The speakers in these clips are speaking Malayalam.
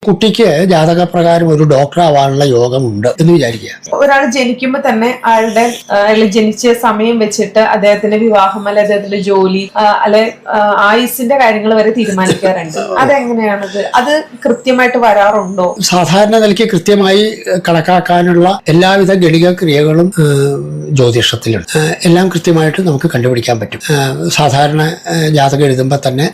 കുട്ടിക്ക് ജാതകപ്രകാരം ഒരു ഡോക്ടർ ആവാനുള്ള യോഗമുണ്ട് എന്ന് വിചാരിക്കുക. ഒരാൾ ജനിക്കുമ്പോ തന്നെ അയാളുടെ ജനിച്ച സമയം വെച്ചിട്ട് അദ്ദേഹത്തിന്റെ വിവാഹം അല്ലെ അദ്ദേഹത്തിന്റെ ജോലി അല്ലെ ആയുസിന്റെ കാര്യങ്ങൾ വരെ തീരുമാനിക്കാറുണ്ട്. അതെങ്ങനെയാണത്? അത് കൃത്യമായിട്ട് വരാറുണ്ടോ? സാധാരണ നിലയ്ക്ക് കൃത്യമായി കണക്കാക്കാനുള്ള എല്ലാവിധ ഗണിക ക്രിയകളും ജ്യോതിഷത്തിലുണ്ട്. എല്ലാം കൃത്യമായിട്ട് നമുക്ക് കണ്ടുപിടിക്കാൻ പറ്റും. സാധാരണ ജാതകം എഴുതുമ്പോൾ തന്നെ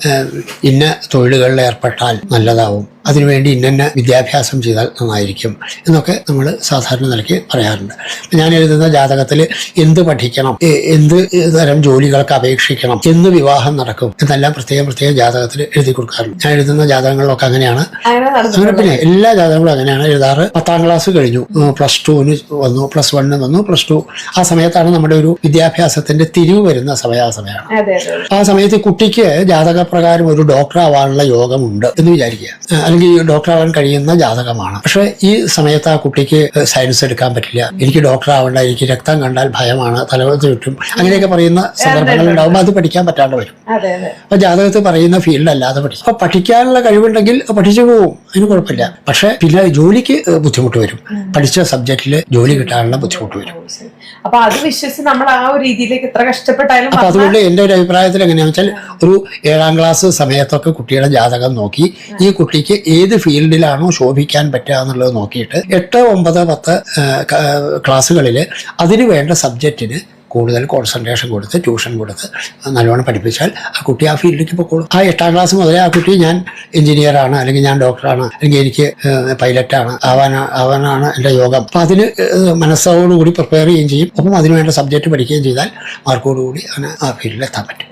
ഇന്ന തൊഴിലുകളിൽ ഏർപ്പെട്ടാൽ നല്ലതാവും, അതിനുവേണ്ടി ഇന്ന വിദ്യാഭ്യാസം ചെയ്താൽ നന്നായിരിക്കും എന്നൊക്കെ നമ്മൾ സാധാരണ നിലയ്ക്ക് പറയാറുണ്ട്. ഞാൻ എഴുതുന്ന ജാതകത്തിൽ എന്ത് പഠിക്കണം, എന്ത് തരം ജോലികൾക്ക് അപേക്ഷിക്കണം, എന്ന് വിവാഹം നടക്കും എന്നെല്ലാം പ്രത്യേകം ജാതകത്തിൽ എഴുതി കൊടുക്കാറുണ്ട്. ഞാൻ എഴുതുന്ന ജാതകങ്ങളിലൊക്കെ അങ്ങനെയാണ്. അങ്ങനെ പിന്നെ എല്ലാ ജാതകങ്ങളും അങ്ങനെയാണ് എഴുതാറ്. 10ാം ക്ലാസ് കഴിഞ്ഞു, +2 വന്നു, +1 വന്നു, +2 ആ സമയത്താണ് നമ്മുടെ ഒരു വിദ്യാഭ്യാസത്തിന്റെ തിരിവ് വരുന്ന സമയമാണ്. ആ സമയത്ത് കുട്ടിക്ക് ജാതകപ്രകാരം ഒരു ഡോക്ടർ ആവാനുള്ള യോഗമുണ്ട് എന്ന് വിചാരിക്കുക, അല്ലെങ്കിൽ ഡോക്ടർ ആവാൻ കഴിയുന്ന ജാതകമാണ്. പക്ഷെ ഈ സമയത്ത് ആ കുട്ടിക്ക് സയൻസ് എടുക്കാൻ പറ്റില്ല, എനിക്ക് ഡോക്ടർ ആവേണ്ട, എനിക്ക് രക്തം കണ്ടാൽ ഭയമാണ്, തലവേദന ചുറ്റും, അങ്ങനെയൊക്കെ പറയുന്ന സന്ദർഭങ്ങൾ ഉണ്ടാകുമ്പോൾ അത് പഠിക്കാൻ പറ്റാണ്ട് വരും. അപ്പൊ ജാതകത്തിൽ പറയുന്ന ഫീൽഡ് അല്ലാതെ പഠിക്കും. അപ്പൊ പഠിക്കാനുള്ള കഴിവുണ്ടെങ്കിൽ പഠിച്ചു പോകും, അതിന് കുഴപ്പമില്ല. പക്ഷെ പിന്നെ ജോലിക്ക് ബുദ്ധിമുട്ട് വരും, പഠിച്ച സബ്ജക്റ്റില് ജോലി കിട്ടാനുള്ള ബുദ്ധിമുട്ട് വരും. അപ്പൊ അത് വിശ്വസിച്ച് നമ്മൾ ആ ഒരു രീതിയിലേക്ക് എത്ര കഷ്ടപ്പെട്ടാലും. അപ്പൊ അതുകൊണ്ട് എന്റെ ഒരു അഭിപ്രായത്തിൽ എങ്ങനെയാണെന്ന് വെച്ചാൽ, ഒരു 7ാം ക്ലാസ് സമയത്തൊക്കെ കുട്ടിയുടെ ജാതകം നോക്കി ഈ കുട്ടിക്ക് ഏത് ഫീൽഡിലാണോ ശോഭിക്കാൻ പറ്റുക എന്നുള്ളത് നോക്കിയിട്ട് 8, 9, 10 ക്ലാസ്സുകളിൽ അതിന് വേണ്ട സബ്ജക്റ്റിന് കൂടുതൽ കോൺസെൻട്രേഷൻ കൊടുത്ത് ട്യൂഷൻ കൊടുത്ത് നല്ലോണം പഠിപ്പിച്ചാൽ ആ കുട്ടി ആ ഫീൽഡിലേക്ക് പോയിക്കോളും. ആ 8ാം ക്ലാസ് മുതലേ ആ കുട്ടി ഞാൻ എഞ്ചിനീയറാണ്, അല്ലെങ്കിൽ ഞാൻ ഡോക്ടറാണ്, അല്ലെങ്കിൽ എനിക്ക് പൈലറ്റാണ് ആവാനാണ് എൻ്റെ യോഗം. അപ്പം അതിന് മനസ്സോടുകൂടി പ്രിപ്പയർ ചെയ്യുകയും ചെയ്യും. ഒപ്പം അതിനുവേണ്ട സബ്ജക്റ്റ് പഠിക്കുകയും ചെയ്താൽ മാർക്കോടുകൂടി അങ്ങനെ ആ ഫീൽഡിൽ എത്താൻ പറ്റും.